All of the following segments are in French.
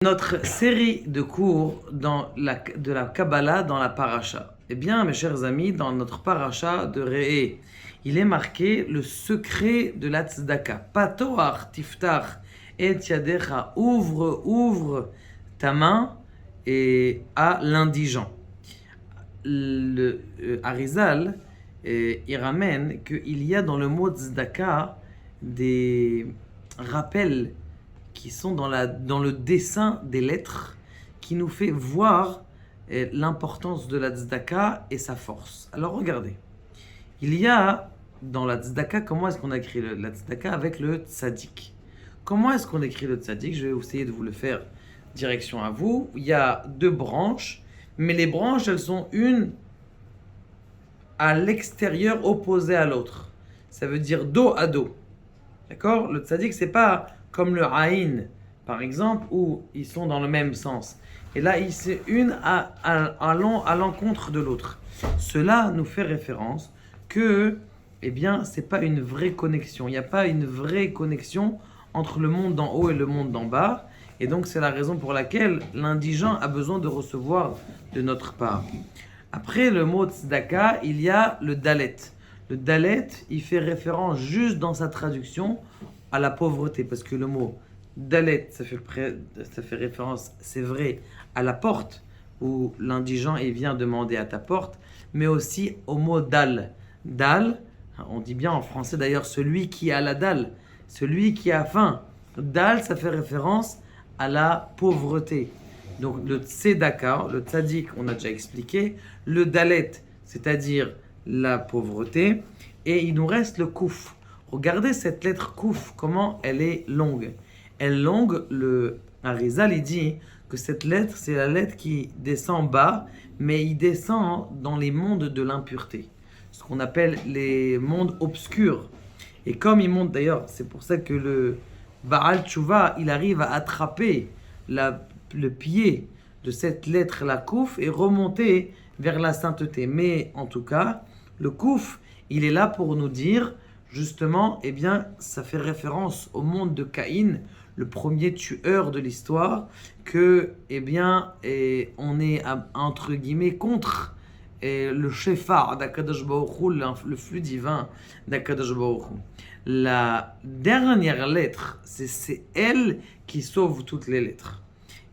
Notre série de cours de la Kabbalah dans la Paracha. Eh bien, mes chers amis, dans notre Paracha de Re'eh, il est marqué le secret de la Tzedaka. Patoach tiftach et yadecha, ouvre ta main et à l'indigent. Le Arizal, il ramène qu'il y a dans le mot Tzedaka des rappels qui sont dans le dessin des lettres, qui nous fait voir l'importance de la tzedaka et sa force. Alors regardez, il y a dans la tzedaka, comment est-ce qu'on a écrit la tzedaka avec le tzadik. Comment est-ce qu'on écrit le tzadik? Je vais essayer de vous le faire direction à vous. Il y a deux branches, mais les branches, elles sont une à l'extérieur opposée à l'autre. Ça veut dire dos à dos. D'accord? Le tzadik, c'est pas comme le Aïn, par exemple, où ils sont dans le même sens. Et là, c'est une à l'encontre de l'autre. Cela nous fait référence que, eh bien, c'est pas une vraie connexion. Il n'y a pas une vraie connexion entre le monde d'en haut et le monde d'en bas. Et donc, c'est la raison pour laquelle l'indigent a besoin de recevoir de notre part. Après le mot tzedaka, il y a le dalet. Le dalet, il fait référence juste dans sa traduction à la pauvreté, parce que le mot dalet, ça fait référence, c'est vrai, à la porte, où l'indigent vient demander à ta porte, mais aussi au mot dal. Dal, on dit bien en français d'ailleurs, celui qui a la dalle, celui qui a faim. Dal, ça fait référence à la pauvreté. Donc le tzedaka, le tzadik, on a déjà expliqué, le dalet, c'est-à-dire la pauvreté, et il nous reste le kouf. Regardez cette lettre kouf, comment elle est longue. Elle est longue, le Arizal il dit que cette lettre, c'est la lettre qui descend bas, mais il descend dans les mondes de l'impureté, ce qu'on appelle les mondes obscurs. Et comme il monte d'ailleurs, c'est pour ça que le Baal Tshuva, il arrive à attraper le pied de cette lettre, la kouf, et remonter vers la sainteté. Mais en tout cas, le kouf, il est là pour nous dire justement, eh bien, ça fait référence au monde de Caïn, le premier tueur de l'histoire, que, eh bien, on est entre guillemets contre le shofar d'Akadosh Baruch Hu, le flux divin d'Akadosh Baruch Hu. La dernière lettre, c'est elle qui sauve toutes les lettres.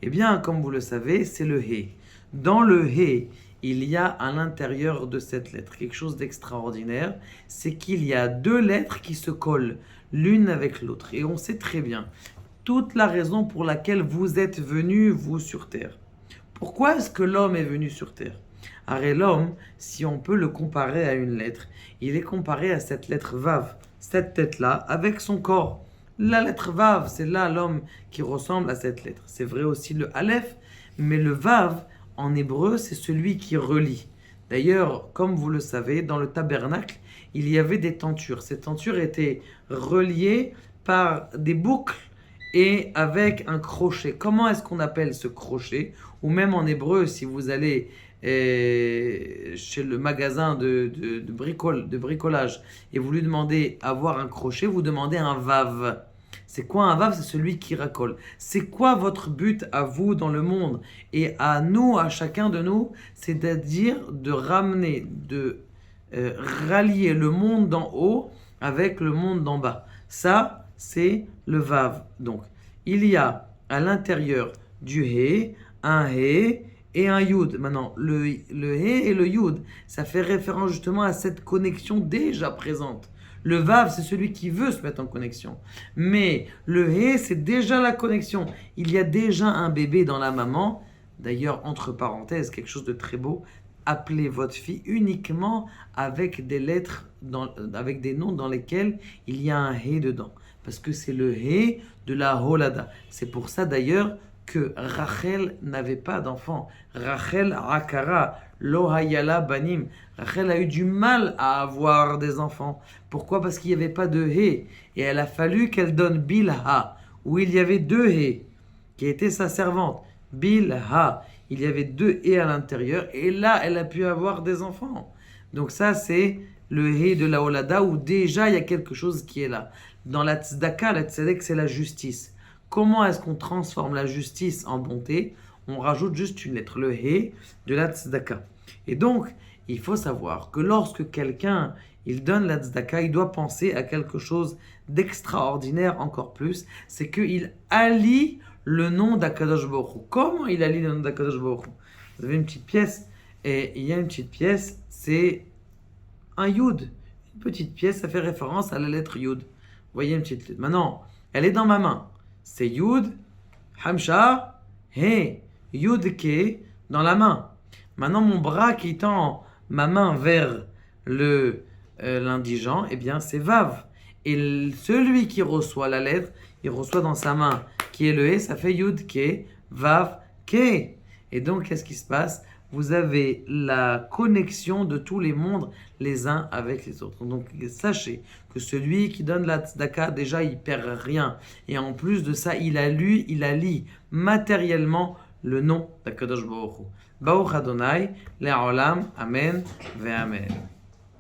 Eh bien, comme vous le savez, c'est le He. Dans le He, il y a à l'intérieur de cette lettre quelque chose d'extraordinaire, c'est qu'il y a deux lettres qui se collent l'une avec l'autre. Et on sait très bien toute la raison pour laquelle vous êtes venus, vous, sur Terre. Pourquoi est-ce que l'homme est venu sur Terre? Alors l'homme, si on peut le comparer à une lettre, il est comparé à cette lettre Vav, cette tête-là, avec son corps. La lettre Vav, c'est là l'homme qui ressemble à cette lettre. C'est vrai aussi le Aleph, mais le Vav, en hébreu, c'est celui qui relie. D'ailleurs, comme vous le savez, dans le tabernacle, il y avait des tentures. Ces tentures étaient reliées par des boucles et avec un crochet. Comment est-ce qu'on appelle ce crochet? Ou même en hébreu, si vous allez chez le magasin de bricolage et vous lui demandez avoir un crochet, vous demandez un vav. C'est quoi un vav? C'est celui qui racole. C'est quoi votre but à vous dans le monde et à nous, à chacun de nous? C'est-à-dire de ramener, de rallier le monde d'en haut avec le monde d'en bas. Ça, c'est le vav. Donc, il y a à l'intérieur du he, un he et un yud. Maintenant, le he et le yud, ça fait référence justement à cette connexion déjà présente. Le vav, c'est celui qui veut se mettre en connexion. Mais le he, c'est déjà la connexion. Il y a déjà un bébé dans la maman. D'ailleurs, entre parenthèses, quelque chose de très beau. Appelez votre fille uniquement avec des lettres, avec des noms dans lesquels il y a un he dedans. Parce que c'est le he de la holada. C'est pour ça d'ailleurs que Rachel n'avait pas d'enfant. Rachel Akara, Lohayala Banim. Rachel a eu du mal à avoir des enfants. Pourquoi? Parce qu'il n'y avait pas de he. Et elle a fallu qu'elle donne Bilha, où il y avait deux he, qui était sa servante. Bilha, il y avait deux he à l'intérieur. Et là, elle a pu avoir des enfants. Donc ça, c'est le he de la Holada, où déjà il y a quelque chose qui est là. Dans la tzedaka, la tzedek, c'est la justice. Comment est-ce qu'on transforme la justice en bonté? On rajoute juste une lettre, le He de la tzedaka. Et donc, il faut savoir que lorsque quelqu'un il donne la tzedaka, il doit penser à quelque chose d'extraordinaire encore plus, c'est qu'il allie le nom d'Akadosh Baruch Hu. Comment il allie le nom d'Akadosh Baruch Hu? Vous avez une petite pièce, et il y a une petite pièce, c'est un Yud. Une petite pièce, ça fait référence à la lettre Yud. Vous voyez une petite lettre. Maintenant, elle est dans ma main. C'est Yud, Hamsha, He, Yud, Ke, dans la main. Maintenant, mon bras qui tend ma main vers l'indigent, eh bien, c'est Vav. Et celui qui reçoit la lettre, il reçoit dans sa main, qui est le He, ça fait Yud, Ke, Vav, Ke. Et donc, qu'est-ce qui se passe? Vous avez la connexion de tous les mondes les uns avec les autres. Donc, sachez que celui qui donne la tzedaka, déjà, il perd rien. Et en plus de ça, il allie matériellement le nom d'Akadosh Baruch Hu. Baruch Adonai, Le'olam, Amen, Ve'amen.